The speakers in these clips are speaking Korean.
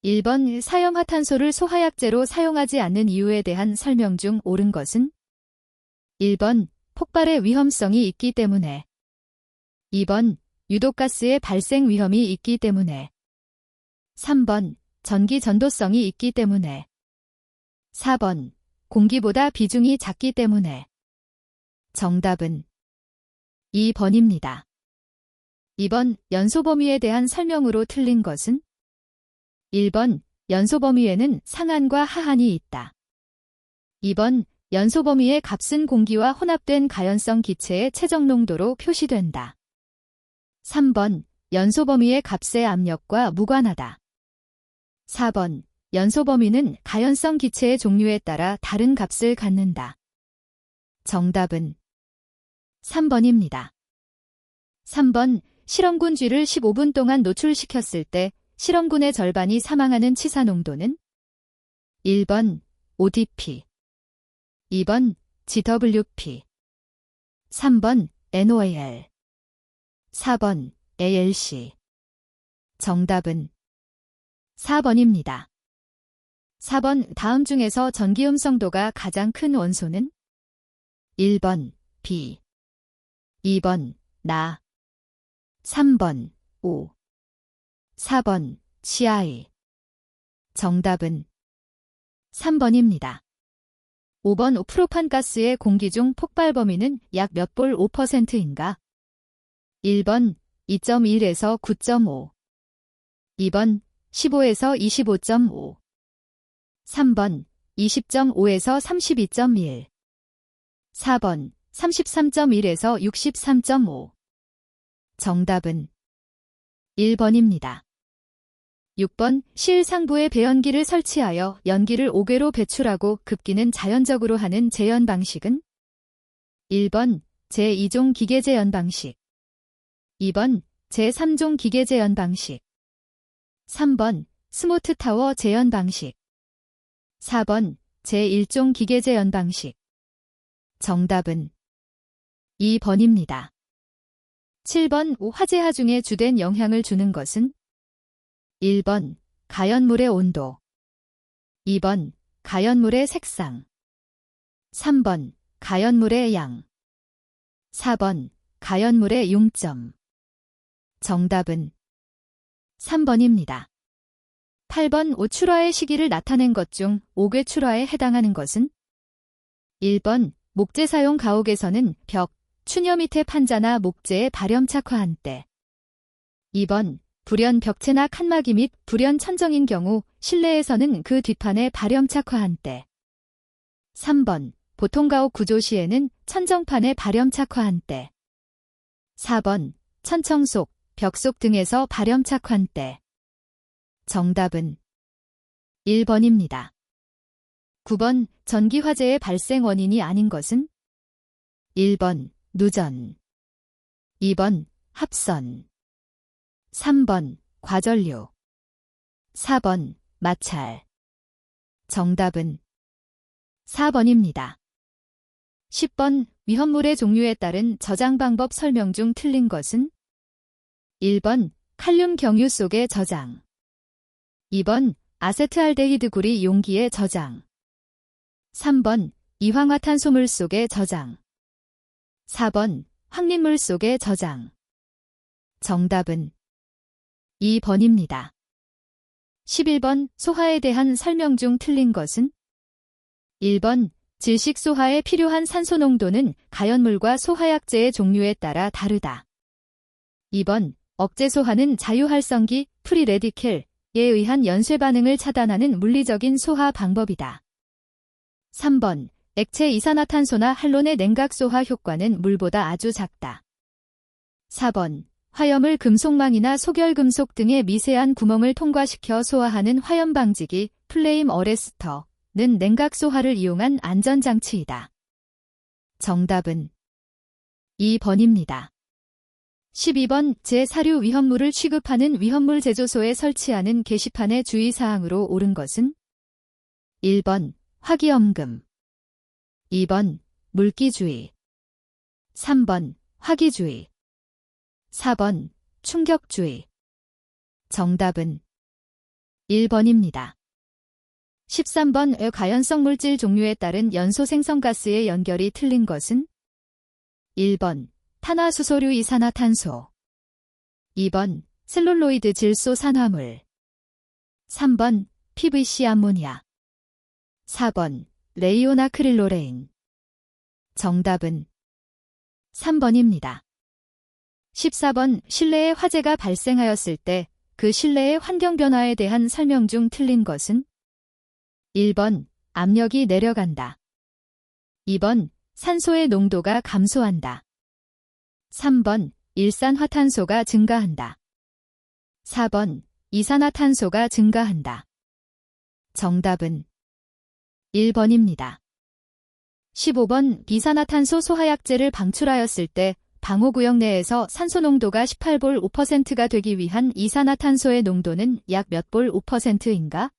1번 사형화탄소를 소화약제로 사용하지 않는 이유에 대한 설명 중 옳은 것은? 1번 폭발의 위험성이 있기 때문에. 2번 유독가스의 발생 위험이 있기 때문에. 3번 전기 전도성이 있기 때문에. 4번 공기보다 비중이 작기 때문에. 정답은 2번입니다. 2번 연소 범위에 대한 설명으로 틀린 것은? 1번 연소 범위에는 상한과 하한이 있다. 2번 연소 범위의 값은 공기와 혼합된 가연성 기체의 최적 농도로 표시된다. 3번 연소 범위의 값의 압력과 무관하다. 4번 연소 범위는 가연성 기체의 종류에 따라 다른 값을 갖는다. 정답은 3번입니다. 3번 실험군 쥐를 15분 동안 노출시켰을 때 실험군의 절반이 사망하는 치사 농도는? 1번 ODP, 2번 GWP, 3번 NOAL, 4번 ALC. 정답은 4번입니다. 4번 다음 중에서 전기 음성도가 가장 큰 원소는? 1번 B, 2번 나, 3번 O, 4번 CI. 정답은 3번입니다. 5번 프로판가스의 공기 중 폭발 범위는 약 몇 볼 5%인가? 1번 2.1에서 9.5, 2번 15에서 25.5, 3번 20.5에서 32.1, 4번 33.1에서 63.5. 정답은 1번입니다. 6번 실 상부에 배연기를 설치하여 연기를 5궤로 배출하고 급기는 자연적으로 하는 재연 방식은? 1번 제2종 기계재연 방식, 2번 제3종 기계재연 방식, 3번 스모트 타워 재연 방식, 4번 제1종 기계재연 방식. 정답은 2번입니다. 7번 화재하 중에 주된 영향을 주는 것은? 1번 가연물의 온도, 2번 가연물의 색상, 3번 가연물의 양, 4번 가연물의 융점. 정답은 3번입니다. 8번 오출화의 시기를 나타낸 것 중 5궤 출화에 해당하는 것은? 1번 목재 사용 가옥에서는 벽, 추녀 밑에 판자나 목재의 발염 착화한 때. 2번 불연 벽체나 칸막이 및 불연 천정인 경우 실내에서는 그 뒷판에 발염 착화한 때. 3번 보통 가옥 구조 시에는 천정판에 발염 착화한 때. 4번 천청 속, 벽 속 등에서 발염 착화한 때. 정답은 1번입니다. 9번 전기 화재의 발생 원인이 아닌 것은? 1번 누전, 2번 합선, 3번 과전류, 4번 마찰. 정답은 4번입니다. 10번 위험물의 종류에 따른 저장 방법 설명 중 틀린 것은? 1번 칼륨 경유 속의 저장, 2번 아세트알데히드 구리 용기의 저장, 3번 이황화탄소물 속의 저장, 4번 황림물 속의 저장. 정답은 2번입니다. 11번 소화에 대한 설명 중 틀린 것은? 1번 질식 소화에 필요한 산소 농도는 가연물과 소화약제의 종류에 따라 다르다. 2번 억제 소화는 자유활성기 프리 레디켈에 의한 연쇄 반응을 차단하는 물리적인 소화 방법이다. 3번 액체 이산화탄소나 할론의 냉각 소화 효과는 물보다 아주 작다. 4번 화염을 금속망이나 소결금속 등의 미세한 구멍을 통과시켜 소화하는 화염 방지기 플레임 어레스터는 냉각 소화를 이용한 안전장치이다. 정답은 2번입니다. 12번 제4류 위험물을 취급하는 위험물 제조소에 설치하는 게시판의 주의사항으로 옳은 것은? 1번 화기엄금, 2번 물기주의, 3번 화기주의, 4번 충격주의. 정답은 1번입니다. 13번 가연성 물질 종류에 따른 연소 생성가스의 연결이 틀린 것은 1번 탄화수소류 이산화탄소 2번 셀룰로이드 질소 산화물 3번 PVC 암모니아 4번 레이오나크릴로레인 정답은 3번입니다. 14번 실내에 화재가 발생하였을 때 그 실내의 환경 변화에 대한 설명 중 틀린 것은 1번 압력이 내려간다. 2번 산소의 농도가 감소한다. 3번 일산화탄소가 증가한다. 4번 이산화탄소가 증가한다. 정답은 1번입니다. 15번 이산화탄소 소화약제를 방출하였을 때 방호구역 내에서 산소 농도가 18볼 5%가 되기 위한 이산화탄소의 농도는 약 몇 볼 5%인가?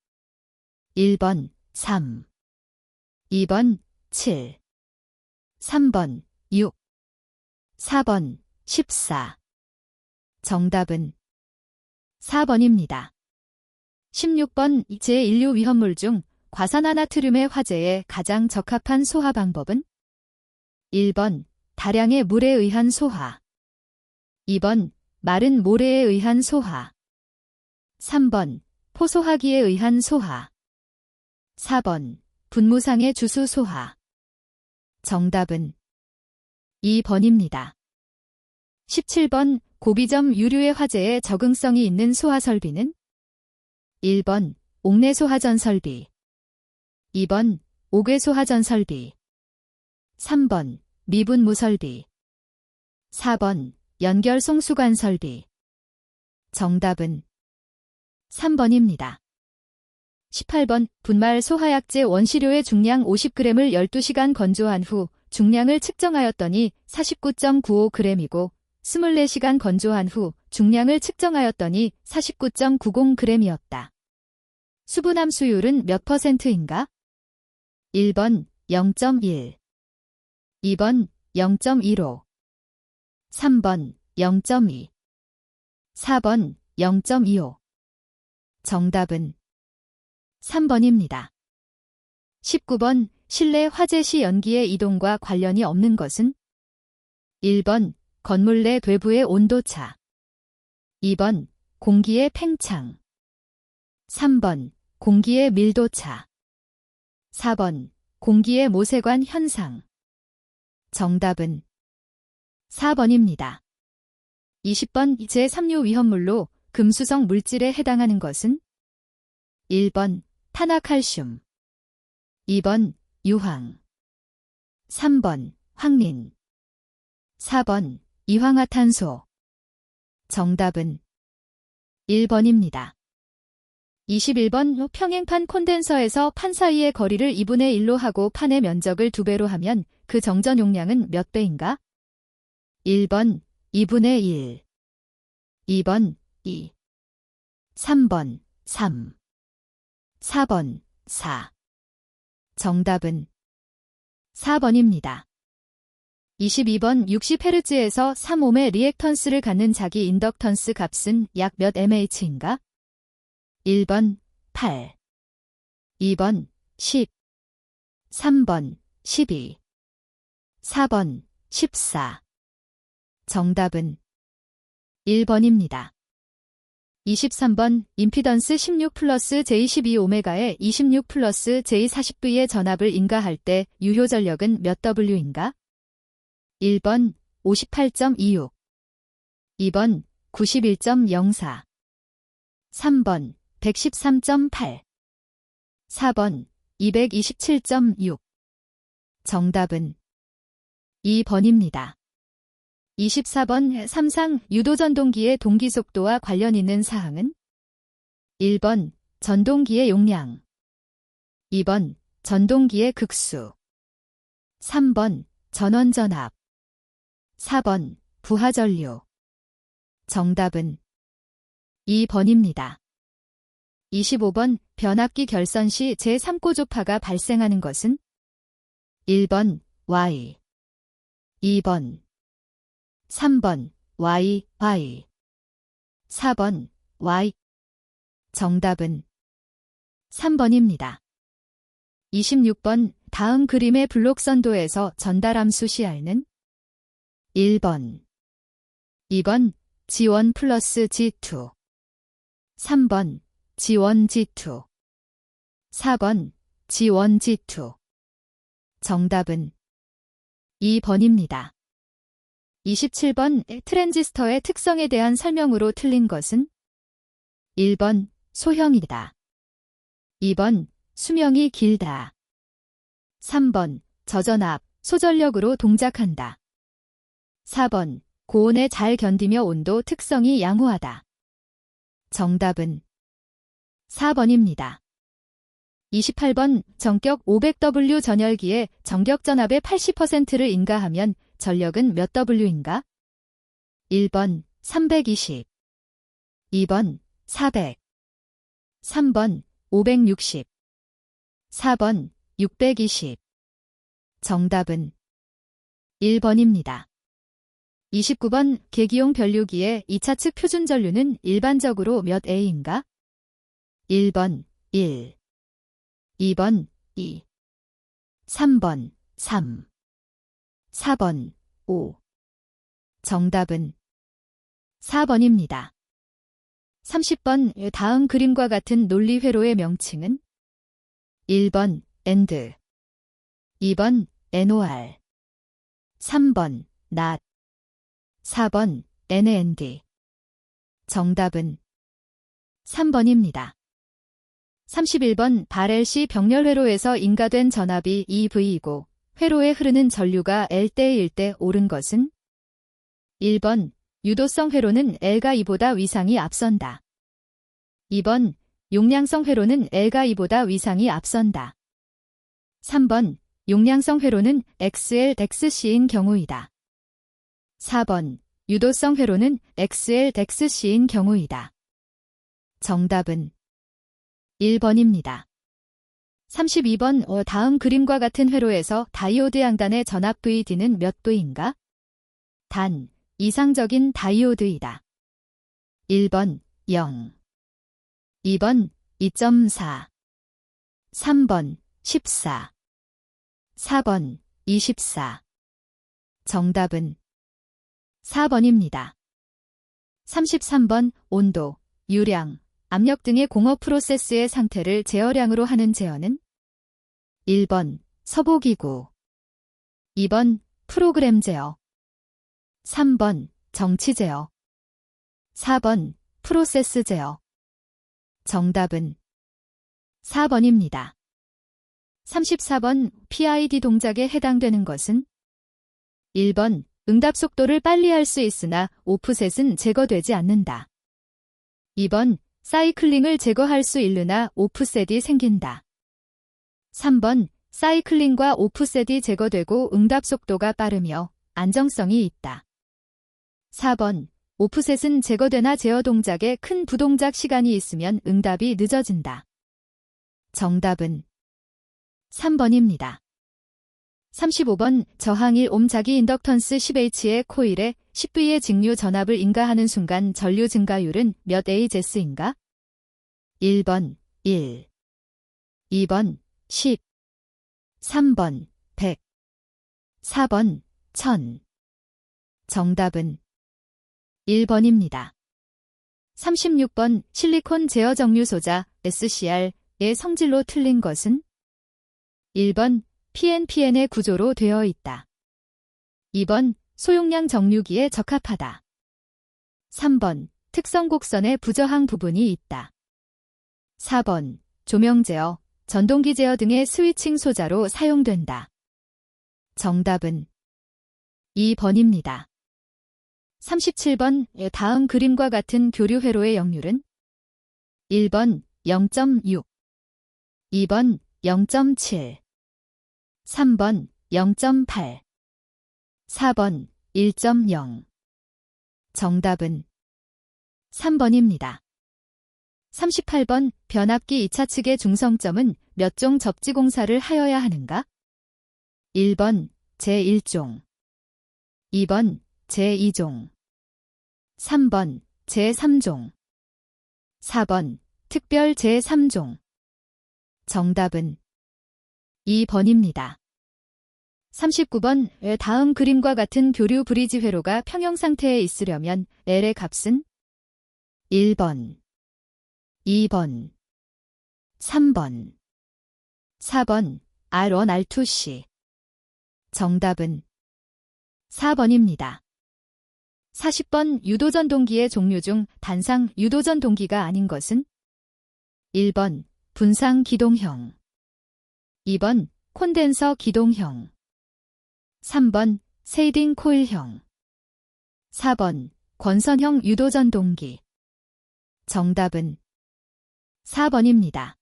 1번 3, 2번 7, 3번 6, 4번 14. 정답은 4번입니다. 16번 제1류 위험물 중 과산화나트륨의 화재에 가장 적합한 소화 방법은 1번 다량의 물에 의한 소화 2번 마른 모래에 의한 소화 3번 포소하기에 의한 소화 4번 분무상의 주수 소화 정답은 2번입니다. 17번 고비점 유류의 화재에 적응성이 있는 소화 설비는 1번 옥내소화전 설비 2번 옥외소화전 설비 3번 미분무 설비 4번 연결송수관 설비 정답은 3번입니다. 18번 분말 소화약제 원시료의 중량 50g을 12시간 건조한 후 중량을 측정하였더니 49.95g이고 24시간 건조한 후 중량을 측정하였더니 49.90g이었다. 수분 함수율은 몇 %인가? 1번 0.1 2번 0.15 3번 0.2 4번 0.25 정답은 3번입니다. 19번 실내 화재 시 연기의 이동과 관련이 없는 것은 1번 건물 내 외부의 온도차 2번 공기의 팽창 3번 공기의 밀도차 4번 공기의 모세관 현상 정답은 4번입니다. 20번 제3류 위험물로 금수성 물질에 해당하는 것은 1번 탄화칼슘 2번 유황 3번 황린 4번 이황화탄소 정답은 1번입니다. 21번 평행판 콘덴서에서 판 사이의 거리를 2분의 1로 하고 판의 면적을 2배로 하면 그 정전 용량은 몇 배인가? 1번 2분의 1 2번 2 3번 3 4번 4 정답은 4번입니다. 22번 60Hz에서 3옴의 리액턴스를 갖는 자기 인덕턴스 값은 약 몇 mH인가? 1번 8 2번 10 3번 12 4번 14 정답은 1번입니다. 23번 임피던스 16 플러스 J12오메가에 26 플러스 J40V의 전압을 인가할 때 유효 전력은 몇 W인가? 1번 58.26 2번 91.04 3번 113.8 4번 227.6 정답은 2번입니다. 24번 삼상 유도전동기의 동기속도와 관련 있는 사항은 1번 전동기의 용량 2번 전동기의 극수 3번 전원전압 4번 부하전류 정답은 2번입니다. 25번 변압기 결선 시 제3고조파가 발생하는 것은 1번 Y 2번 3번 Y 4번 Y 정답은 3번입니다. 26번 다음 그림의 블록 선도에서 전달함수 CR는 1번, 2번 G1 플러스 G2, 3번 G1 G2, 4번 G1 G2. 정답은 2번입니다. 27번 트랜지스터의 특성에 대한 설명으로 틀린 것은 1번 소형이다. 2번 수명이 길다. 3번 저전압, 소전력으로 동작한다. 4번 고온에 잘 견디며 온도 특성이 양호하다. 정답은 4번입니다. 28번 전격 500W 전열기에 전격 전압의 80%를 인가하면 전력은 몇 W인가? 1번 320, 2번 400, 3번 560, 4번 620. 정답은 1번입니다. 29번 계기용 변류기의 2차 측 표준 전류는 일반적으로 몇 A인가? 1번 1, 2번 2, 3번 3, 4번 5. 정답은 4번입니다. 30번 다음 그림과 같은 논리 회로의 명칭은 1번 AND, 2번 NOR, 3번 NOT, 4번 NAND. 정답은 3번입니다. 31번 발LC 병렬 회로에서 인가된 전압이 EV이고 회로에 흐르는 전류가 L대일 때 옳은 것은 1번 유도성 회로는 L가 E보다 위상이 앞선다. 2번 용량성 회로는 L가 E보다 위상이 앞선다. 3번 용량성 회로는 XL 덱스C인 경우이다. 4번 유도성 회로는 XL 덱스C인 경우이다. 정답은 1번입니다. 32번 다음 그림과 같은 회로에서 다이오드 양단의 전압 VD는 몇 V인가? 단, 이상적인 다이오드이다. 1번 0, 2번 2.4, 3번 14, 4번 24. 정답은 4번입니다. 33번 온도, 유량, 압력 등의 공업 프로세스의 상태를 제어량으로 하는 제어는 1번 서보기구, 2번 프로그램 제어, 3번 정치 제어, 4번 프로세스 제어. 정답은 4번입니다. 34번 PID 동작에 해당되는 것은 1번 응답 속도를 빨리 할 수 있으나 오프셋은 제거되지 않는다. 2번 사이클링을 제거할 수 있으나 오프셋이 생긴다. 3번 사이클링과 오프셋이 제거되고 응답 속도가 빠르며 안정성이 있다. 4번 오프셋은 제거되나 제어 동작에 큰 부동작 시간이 있으면 응답이 늦어진다. 정답은 3번입니다. 35번 저항 1옴 자기 인덕턴스 10H의 코일에 10V의 직류 전압을 인가하는 순간 전류 증가율은 몇 AZ인가? 1번 1, 2번 10, 3번 100, 4번 1000. 정답은 1번입니다. 36번 실리콘 제어 정류 소자 SCR의 성질로 틀린 것은 1번 PNPN의 구조로 되어 있다. 2번 소용량 정류기에 적합하다. 3번 특성 곡선에 부저항 부분이 있다. 4번 조명 제어, 전동기 제어 등의 스위칭 소자로 사용된다. 정답은 2번입니다. 37번 다음 그림과 같은 교류 회로의 역률은 1번 0.6, 2번 0.7, 3번 0.8, 4번 1.0. 정답은 3번입니다. 38번 변압기 2차 측의 중성점은 몇 종 접지 공사를 하여야 하는가? 1번 제1종, 2번 제2종, 3번 제3종, 4번 특별 제3종. 정답은 2번입니다. 39번 다음 그림과 같은 교류 브리지 회로가 평형 상태에 있으려면 L의 값은 1번, 2번, 3번, 4번 R1, R2C. 정답은 4번입니다. 40번 유도전 동기의 종류 중 단상 유도전 동기가 아닌 것은 1번 분상 기동형, 2번 콘덴서 기동형, 3번 세이딩 코일형, 4번 권선형 유도전 동기. 정답은 4번입니다.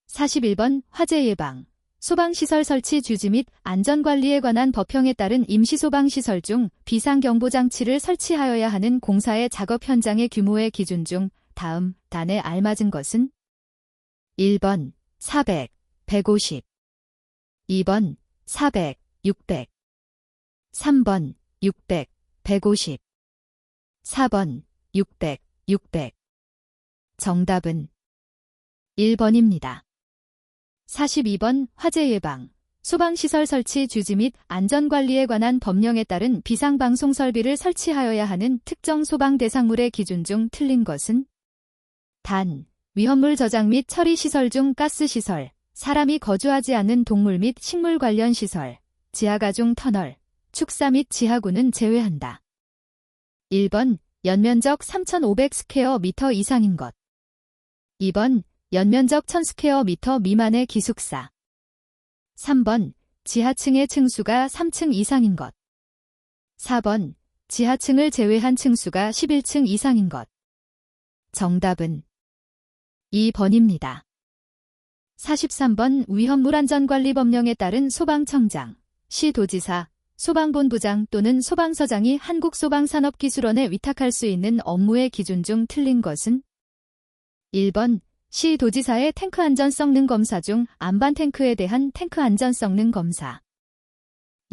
41번 화재 예방, 소방시설 설치 주지 및 안전관리에 관한 법형에 따른 임시소방시설 중 비상경보장치를 설치하여야 하는 공사의 작업 현장의 규모의 기준 중 다음 단에 알맞은 것은 1번 400, 150, 2번 400, 600, 3번 600, 150, 4번 600, 600. 정답은 1번입니다. 42번 화재 예방, 소방시설 설치 주지 및 안전관리에 관한 법령에 따른 비상방송 설비를 설치하여야 하는 특정 소방 대상물의 기준 중 틀린 것은 단, 위험물 저장 및 처리 시설 중 가스 시설, 사람이 거주하지 않는 동물 및 식물 관련 시설, 지하가중 터널, 축사 및 지하구는 제외한다. 1번 연면적 3,500 스퀘어 미터 이상인 것. 2번 연면적 1,000 스퀘어 미터 미만의 기숙사. 3번 지하층의 층수가 3층 이상인 것. 4번 지하층을 제외한 층수가 11층 이상인 것. 정답은 2번입니다. 43번 위험물안전관리법령에 따른 소방청장, 시도지사, 소방본부장 또는 소방서장이 한국소방산업기술원에 위탁할 수 있는 업무의 기준 중 틀린 것은 1번 시도지사의 탱크 안전성 능 검사 중 안반 탱크에 대한 탱크 안전성 능 검사.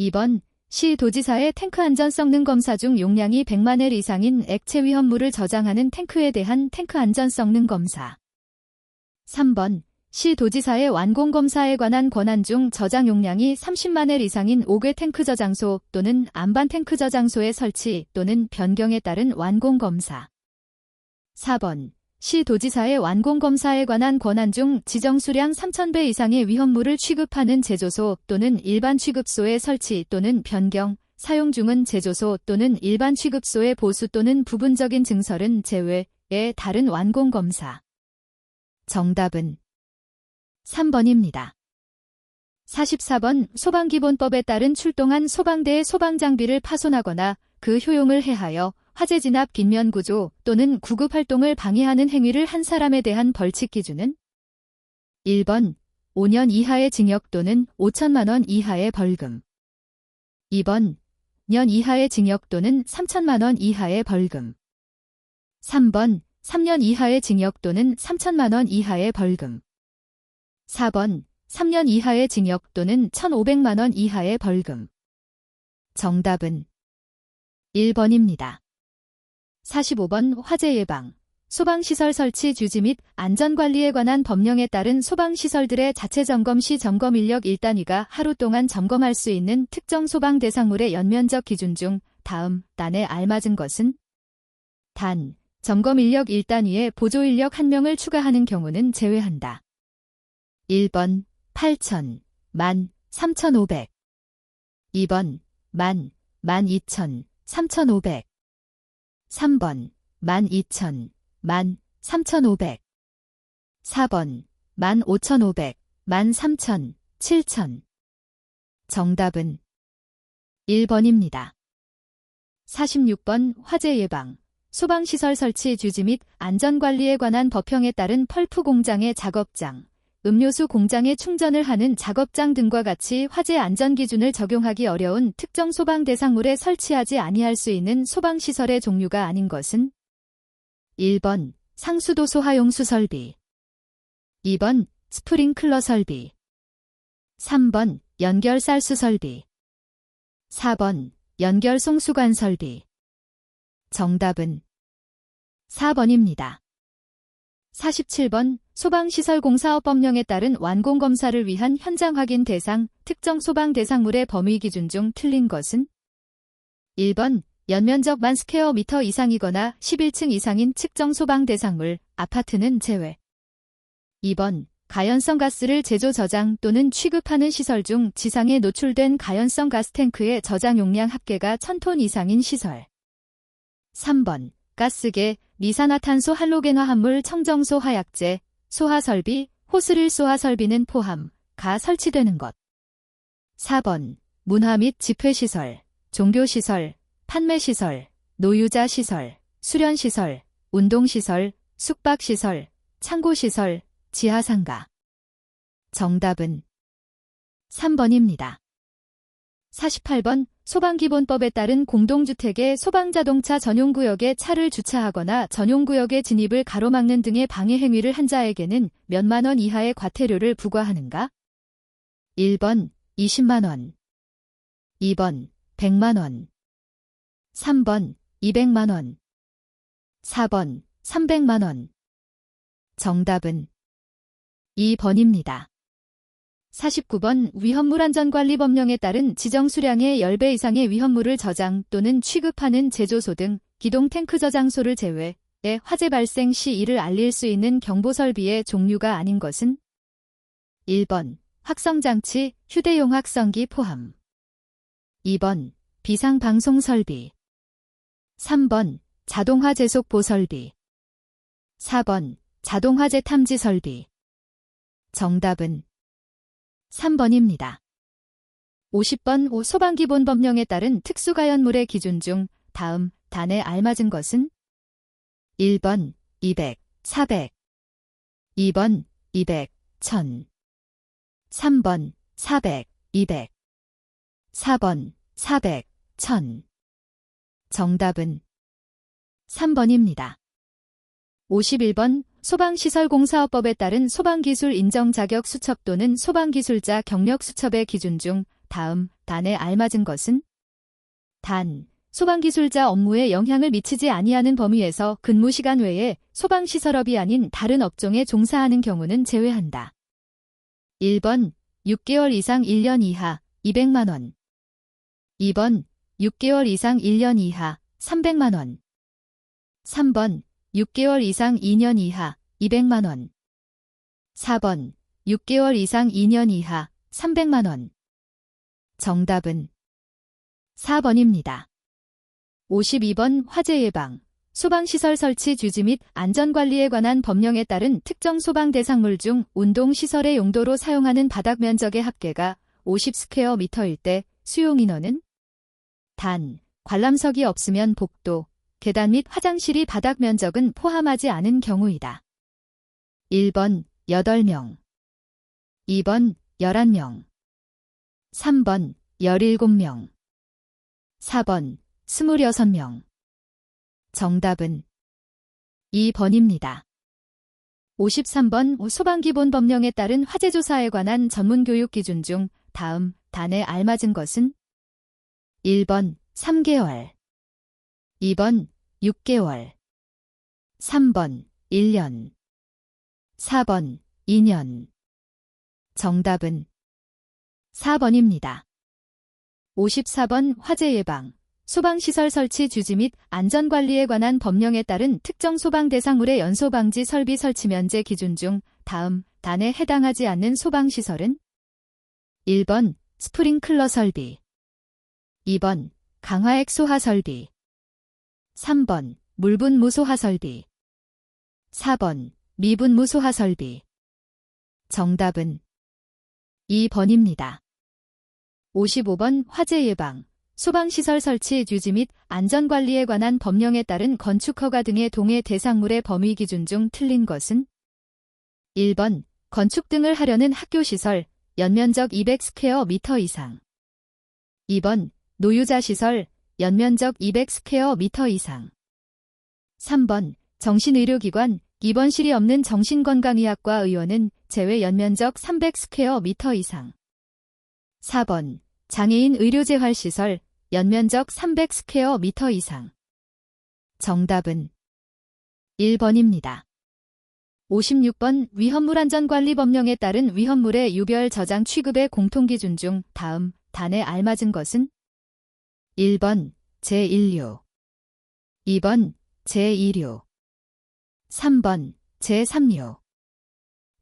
2번 시도지사의 탱크 안전성 능 검사 중 용량이 100만 L 이상인 액체 위험물을 저장하는 탱크에 대한 탱크 안전성 능 검사. 3번 시도지사의 완공검사에 관한 권한 중 저장 용량이 30만 L 이상인 5개 탱크 저장소 또는 안반 탱크 저장소의 설치 또는 변경에 따른 완공검사. 4번 시도지사의 완공검사에 관한 권한 중 지정 수량 3,000배 이상의 위험물을 취급하는 제조소 또는 일반 취급소의 설치 또는 변경, 사용 중은 제조소 또는 일반 취급소의 보수 또는 부분적인 증설은 제외의 다른 완공검사. 정답은 3번입니다. 44번 소방기본법에 따른 출동한 소방대의 소방장비를 파손하거나 그 효용을 해하여 화재 진압 빈면 구조 또는 구급 활동을 방해하는 행위를 한 사람에 대한 벌칙 기준은 1번 5년 이하의 징역 또는 5천만 원 이하의 벌금. 2번 2년 이하의 징역 또는 3천만 원 이하의 벌금. 3번 3년 이하의 징역 또는 3천만 원 이하의 벌금. 4번 3년 이하의 징역 또는 1,500만 원 이하의 벌금. 정답은 1번입니다. 45번 화재 예방, 소방시설 설치 주지 및 안전관리에 관한 법령에 따른 소방시설들의 자체 점검 시 점검 인력 1단위가 하루 동안 점검할 수 있는 특정 소방 대상물의 연면적 기준 중 다음 단에 알맞은 것은 단, 점검 인력 1단위에 보조 인력 1명을 추가하는 경우는 제외한다. 1번 8,000, 10,000, 3,500. 2번 10,000, 12,000, 3,500. 3번 12,000, 10,000, 3,500. 4번 15,500, 13,000, 7,000. 정답은 1번입니다. 46번 화재 예방, 소방시설 설치 주지 및 안전관리에 관한 법형에 따른 펄프 공장의 작업장, 음료수 공장에 충전을 하는 작업장 등과 같이 화재 안전기준을 적용하기 어려운 특정 소방 대상물에 설치하지 아니할 수 있는 소방시설의 종류가 아닌 것은 1번 상수도 소하용수 설비, 2번 스프링클러 설비, 3번 연결 쌀수 설비, 4번 연결 송수관 설비. 정답은 4번입니다. 47번 소방시설공사업법령에 따른 완공검사를 위한 현장 확인 대상, 특정 소방 대상물의 범위 기준 중 틀린 것은 1번 연면적 10,000 스퀘어미터 이상이거나 11층 이상인 측정 소방 대상물, 아파트는 제외. 2번 가연성 가스를 제조 저장 또는 취급하는 시설 중 지상에 노출된 가연성 가스 탱크의 저장 용량 합계가 1000톤 이상인 시설. 3번 가스계, 이산화탄소 할로겐화 합물 청정소 화약제, 소화설비, 호스릴 소화설비는 포함, 가 설치되는 것. 4번 문화 및 집회시설, 종교시설, 판매시설, 노유자시설, 수련시설, 운동시설, 숙박시설, 창고시설, 지하상가. 정답은 3번입니다. 48번 소방기본법에 따른 공동주택의 소방자동차 전용구역에 차를 주차하거나 전용구역의 진입을 가로막는 등의 방해 행위를 한 자에게는 몇만 원 이하의 과태료를 부과하는가? 1번 20만 원, 2번 100만 원, 3번 200만 원, 4번 300만 원. 정답은 2번입니다. 49번 위험물안전관리법령에 따른 지정 수량의 10배 이상의 위험물을 저장 또는 취급하는 제조소 등 기동 탱크 저장소를 제외해 화재 발생 시 이를 알릴 수 있는 경보설비의 종류가 아닌 것은 1번 확성장치, 휴대용 확성기 포함, 2번 비상방송설비, 3번 자동화 제속 보설비, 4번 자동화재 탐지 설비. 정답은 3번입니다. 50번 소방기본법령에 따른 특수가연물의 기준 중 다음 단에 알맞은 것은 1번 200, 400, 2번 200, 1000, 3번 400, 200, 4번 400, 1000. 정답은 3번입니다. 51번 소방시설공사업법에 따른 소방기술 인정 자격 수첩 또는 소방기술자 경력 수첩의 기준 중 다음 단에 알맞은 것은 단, 소방기술자 업무에 영향을 미치지 아니하는 범위에서 근무시간 외에 소방시설업이 아닌 다른 업종에 종사하는 경우는 제외한다. 1번 6개월 이상 1년 이하 200만 원, 2번 6개월 이상 1년 이하 300만 원, 3번 6개월 이상 2년 이하 200만 원, 4번 6개월 이상 2년 이하 300만 원. 정답은 4번입니다. 52번 화재 예방, 소방시설 설치 주지 및 안전관리에 관한 법령에 따른 특정 소방 대상물 중 운동시설의 용도로 사용하는 바닥 면적의 합계가 50스퀘어미터일 때 수용 인원은 단, 관람석이 없으면 복도, 계단 및 화장실이 바닥 면적은 포함하지 않은 경우이다. 1번 8명, 2번 11명, 3번 17명, 4번 26명. 정답은 2번입니다. 53번 소방기본법령에 따른 화재조사에 관한 전문교육 기준 중 다음 단에 알맞은 것은 1번 3개월, 2번 6개월, 3번 1년, 4번 2년. 정답은 4번입니다. 54번 화재 예방, 소방시설 설치 주지 및 안전관리에 관한 법령에 따른 특정 소방 대상물의 연소방지 설비 설치 면제 기준 중 다음 단에 해당하지 않는 소방시설은 1번 스프링클러 설비, 2번 강화액 소하 설비, 3번 물분무 소하 설비, 4번 미분무 소하 설비. 정답은 2번입니다. 55번 화재 예방, 소방시설 설치 유지 및 안전관리에 관한 법령에 따른 건축허가 등의 동해 대상물의 범위 기준 중 틀린 것은 1번 건축 등을 하려는 학교시설, 연면적 200스퀘어미터 이상, 2번 노유자시설, 연면적 200스퀘어미터 이상, 3번 정신의료기관, 입원실이 없는 정신건강의학과 의원은 제외 연면적 300스퀘어미터 이상, 4번 장애인 의료재활시설, 연면적 300스퀘어미터 이상. 정답은 1번입니다. 56번 위험물안전관리법령에 따른 위험물의 유별 저장 취급의 공통기준 중 다음 단에 알맞은 것은 1번 제1류, 2번 제2류, 3번 제3류,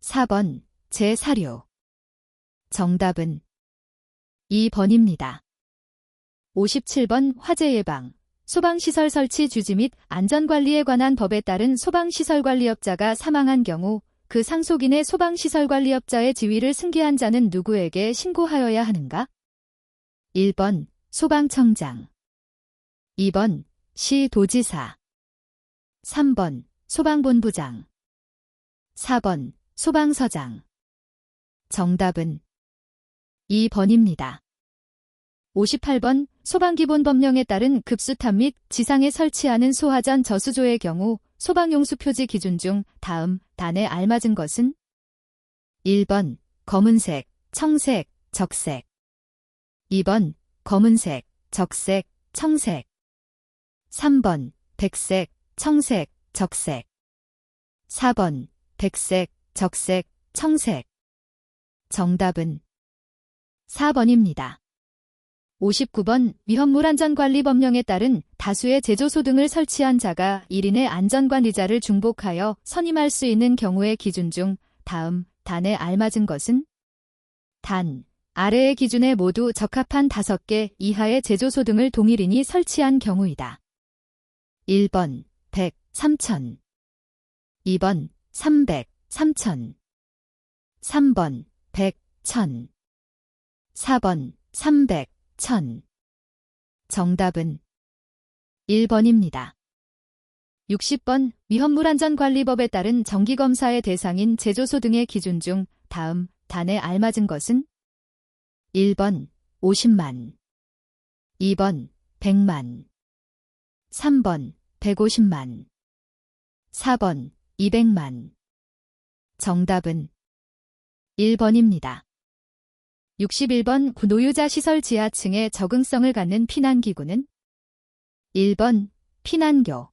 4번 제4류. 정답은 2번입니다. 57번 화재 예방, 소방시설 설치 주지 및 안전관리에 관한 법에 따른 소방시설관리업자가 사망한 경우 그 상속인의 소방시설관리업자의 지위를 승계한 자는 누구에게 신고하여야 하는가? 1번 소방청장, 2번 시도지사, 3번 소방본부장, 4번 소방서장. 정답은 2번입니다. 58번 소방기본법령에 따른 급수탑 및 지상에 설치하는 소화전 저수조의 경우 소방용수 표지 기준 중 다음 단에 알맞은 것은 1번 검은색, 청색, 적색, 2번 검은색, 적색, 청색, 3번 백색, 청색, 적색, 4번 백색, 적색, 청색. 정답은 4번입니다. 59번 위험물안전관리법령에 따른 다수의 제조소 등을 설치한 자가 1인의 안전관리자를 중복하여 선임할 수 있는 경우의 기준 중 다음 단에 알맞은 것은 단, 아래의 기준에 모두 적합한 5개 이하의 제조소 등을 동일인이 설치한 경우이다. 1번 100, 3000, 2번 300, 3000, 3번 100, 1000, 4번 300, 1000. 정답은 1번입니다. 60번 위험물안전관리법에 따른 정기검사의 대상인 제조소 등의 기준 중 다음 단에 알맞은 것은 1번 50만, 2번 100만, 3번 150만, 4번 200만. 정답은 1번입니다. 61번 노유자 시설 지하층의 적응성을 갖는 피난기구는 1번 피난교,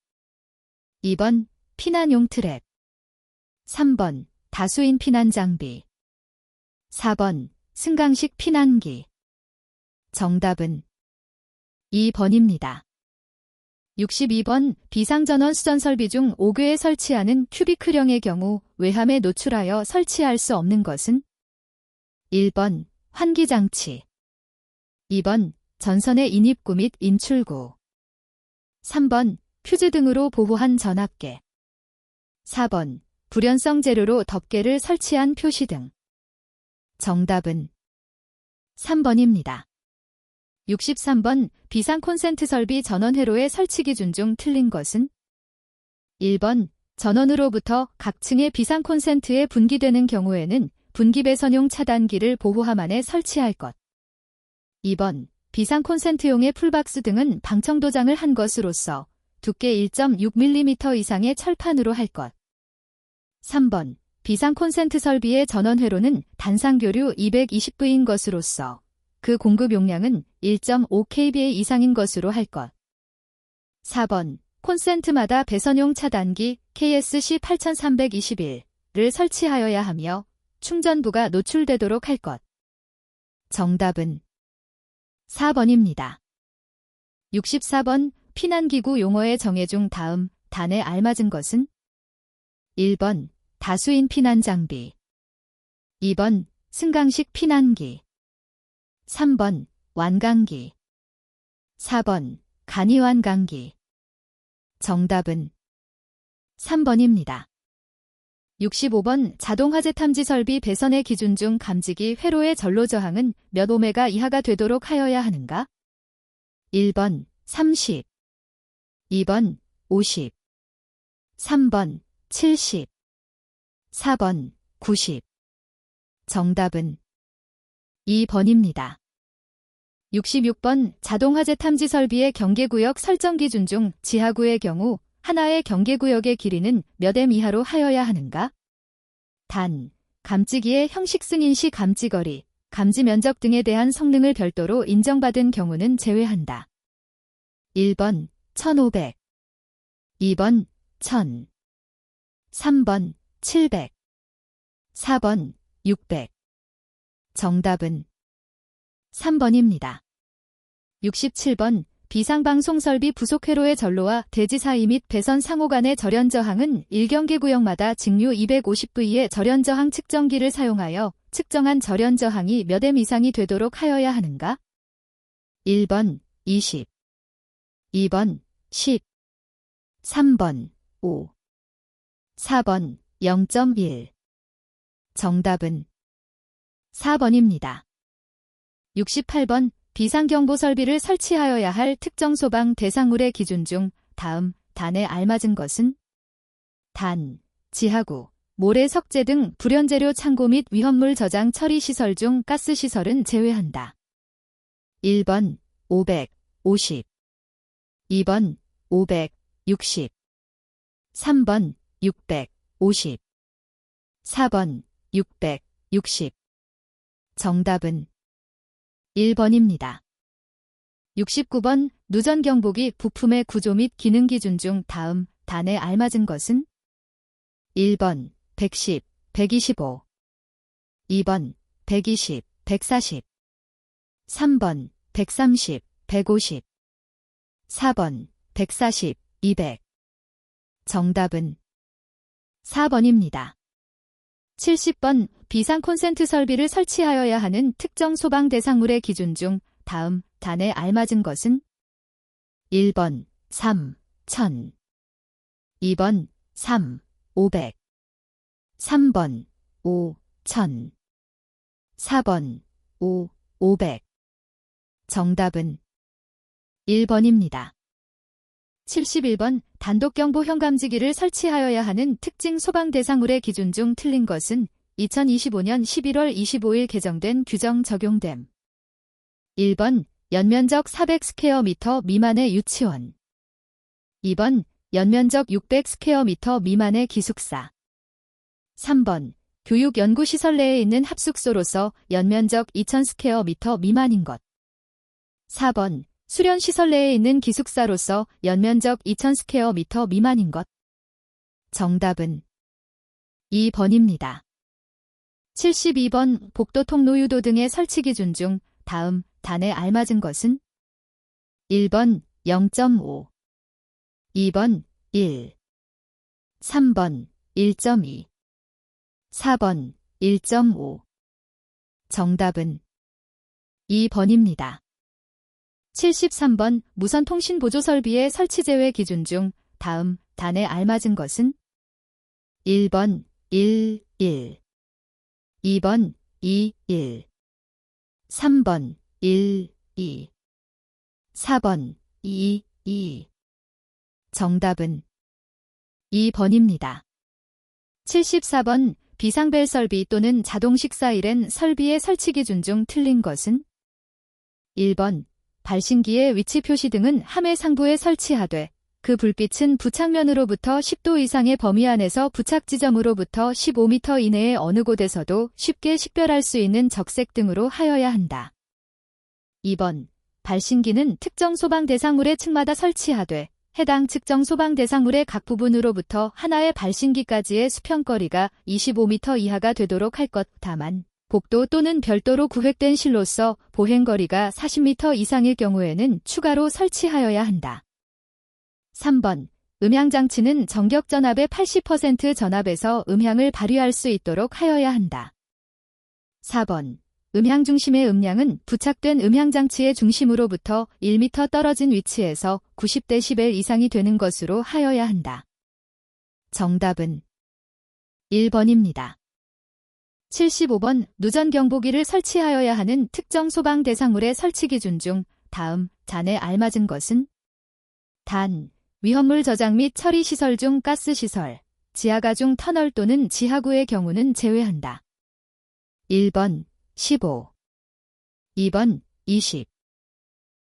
2번 피난용 트랩, 3번 다수인 피난장비, 4번 승강식 피난기. 정답은 2번입니다. 62번 비상전원 수전설비 중 5궤에 설치하는 큐비클형의 경우 외함에 노출하여 설치할 수 없는 것은 1번 환기장치, 2번 전선의 인입구 및 인출구, 3번 퓨즈 등으로 보호한 전압계, 4번 불연성 재료로 덮개를 설치한 표시등. 정답은 3번입니다. 63번 비상 콘센트 설비 전원 회로의 설치 기준 중 틀린 것은 1번 전원으로부터 각 층의 비상 콘센트에 분기되는 경우에는 분기 배선용 차단기를 보호함 안에 설치할 것. 2번 비상 콘센트용의 풀박스 등은 방청도장을 한 것으로서 두께 1.6mm 이상의 철판으로 할 것. 3번 비상 콘센트 설비의 전원 회로는 단상교류 220V인 것으로서 그 공급 용량은 1.5kVA 이상인 것으로 할 것. 4번 콘센트마다 배선용 차단기 KSC 8321를 설치하여야 하며 충전부가 노출되도록 할 것. 정답은 4번입니다. 64번 피난기구 용어의 정의 중 다음 단에 알맞은 것은 1번 다수인 피난장비, 2번 승강식 피난기, 3번 완강기, 4번 간이완강기. 정답은 3번입니다. 65번 자동화재 탐지 설비 배선의 기준 중 감지기 회로의 전로 저항은 몇 오메가 이하가 되도록 하여야 하는가? 1번 30, 2번 50, 3번 70, 4번 90. 정답은 2번입니다. 66번 자동화재 탐지 설비의 경계구역 설정 기준 중 지하구의 경우 하나의 경계구역의 길이는 몇 m 이하로 하여야 하는가? 단, 감지기의 형식 승인 시 감지거리, 감지 면적 등에 대한 성능을 별도로 인정받은 경우는 제외한다. 1번 1500, 2번 1000, 3번 700. 4번 600. 정답은 3번입니다. 67번 비상방송 설비 부속 회로의 전로와 대지 사이 및 배선 상호 간의 절연 저항은 1경계 구역마다 직류 250V의 절연 저항 측정기를 사용하여 측정한 절연 저항이 몇 M 이상이 되도록 하여야 하는가? 1번 20. 2번 10. 3번 5. 4번 0.1. 정답은 4번입니다. 68번 비상경보 설비를 설치하여야 할 특정 소방 대상물의 기준 중 다음 단에 알맞은 것은? 단, 지하구, 모래 석재 등 불연재료 창고 및 위험물 저장 처리 시설 중 가스 시설은 제외한다. 1번 550. 2번 560. 3번 650. 4번 660. 정답은 1번입니다. 69번 누전경보기 부품의 구조 및 기능 기준 중 다음 단에 알맞은 것은? 1번 110, 125. 2번 120, 140. 3번 130, 150. 4번 140, 200. 정답은 4번입니다. 70번 비상 콘센트 설비를 설치하여야 하는 특정 소방 대상물의 기준 중 다음 단에 알맞은 것은? 1번 3, 1000. 2번 3, 500. 3번 5, 1000. 4번 5, 500. 정답은 1번입니다. 71번 단독경보 현감지기를 설치하여야 하는 특징 소방 대상물의 기준 중 틀린 것은 2025년 11월 25일 개정된 규정 적용됨. 1번 연면적 400스퀘어미터 미만의 유치원. 2번 연면적 600스퀘어미터 미만의 기숙사. 3번 교육연구시설 내에 있는 합숙소로서 연면적 2000스퀘어미터 미만인 것. 4번 수련시설 내에 있는 기숙사로서 연면적 2000스퀘어미터 미만인 것. 정답은 2번입니다. 72번 복도 통로유도 등의 설치 기준 중 다음 단에 알맞은 것은? 1번 0.5. 2번 1. 3번 1.2. 4번 1.5. 정답은 2번입니다. 73번 무선 통신 보조 설비의 설치 제외 기준 중 다음 단에 알맞은 것은? 1번 1, 1. 2번 2, 1. 3번 1, 2. 4번 2, 2. 정답은 2번입니다. 74번 비상벨 설비 또는 자동식 사이렌 설비의 설치 기준 중 틀린 것은? 1번 발신기의 위치 표시 등은 함의 상부에 설치하되 그 불빛은 부착면으로부터 10도 이상의 범위 안에서 부착 지점으로부터 15m 이내의 어느 곳에서도 쉽게 식별할 수 있는 적색 등으로 하여야 한다. 2번 발신기는 특정 소방 대상물의 층마다 설치하되 해당 측정 소방 대상물의 각 부분으로부터 하나의 발신기까지의 수평거리가 25m 이하가 되도록 할 것. 다만 복도 또는 별도로 구획된 실로서 보행거리가 40m 이상일 경우에는 추가로 설치하여야 한다. 3번 음향장치는 정격전압의 80% 전압에서 음향을 발휘할 수 있도록 하여야 한다. 4번 음향 중심의 음량은 부착된 음향장치의 중심으로부터 1m 떨어진 위치에서 90dB 이상이 되는 것으로 하여야 한다. 정답은 1번입니다. 75번 누전경보기를 설치하여야 하는 특정 소방 대상물의 설치 기준 중 다음 단에 알맞은 것은? 단, 위험물 저장 및 처리 시설 중 가스 시설, 지하가중 터널 또는 지하구의 경우는 제외한다. 1번 15. 2번 20.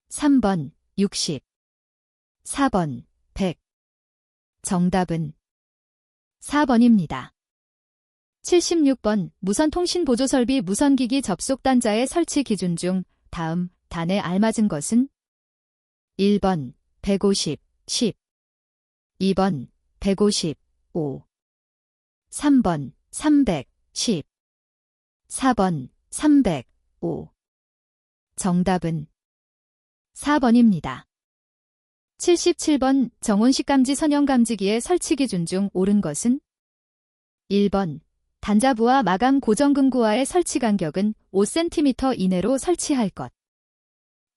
3번 60. 4번 100. 정답은 4번입니다. 76번 무선통신보조설비 무선기기 접속단자의 설치 기준 중 다음 단에 알맞은 것은? 1번 150, 10. 2번 150, 5. 3번 310, 4번 305. 정답은 4번입니다. 77번 정온식 감지 선형 감지기의 설치 기준 중 옳은 것은 1번 단자부와 마감 고정 금구와의 설치 간격은 5cm 이내로 설치할 것.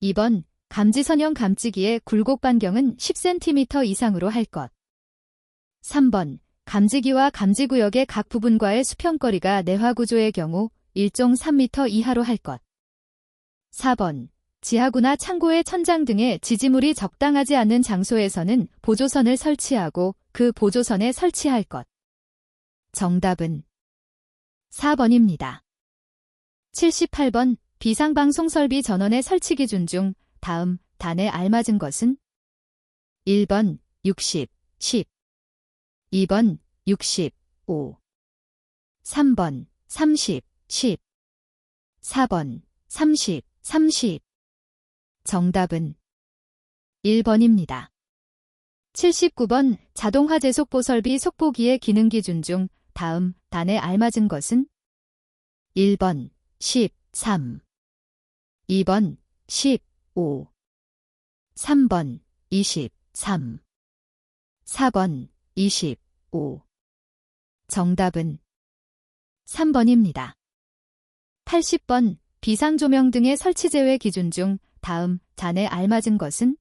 2번 감지 선형 감지기의 굴곡 반경은 10cm 이상으로 할 것. 3번 감지기와 감지구역의 각 부분과의 수평거리가 내화구조의 경우 1.3m 이하로 할 것. 4번 지하구나 창고의 천장 등의 지지물이 적당하지 않은 장소에서는 보조선을 설치하고 그 보조선에 설치할 것. 정답은 4번입니다. 78번 비상방송 설비 전원의 설치 기준 중 다음 단에 알맞은 것은 1번 60, 10, 2번 65, 3번 30, 10, 4번 30, 30. 정답은 1번입니다. 79번 자동화재 속보 설비 속보기의 기능 기준 중 다음 단에 알맞은 것은 1번 13, 2번 15, 3번 23, 4번 25. 정답은 3번입니다. 80번 비상조명 등의 설치 제외 기준 중 다음 단에 알맞은 것은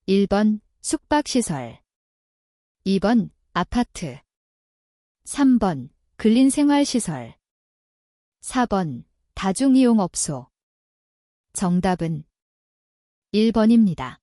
1번 숙박시설, 2번 아파트, 3번 근린생활시설, 4번 다중이용업소. 정답은 1번입니다.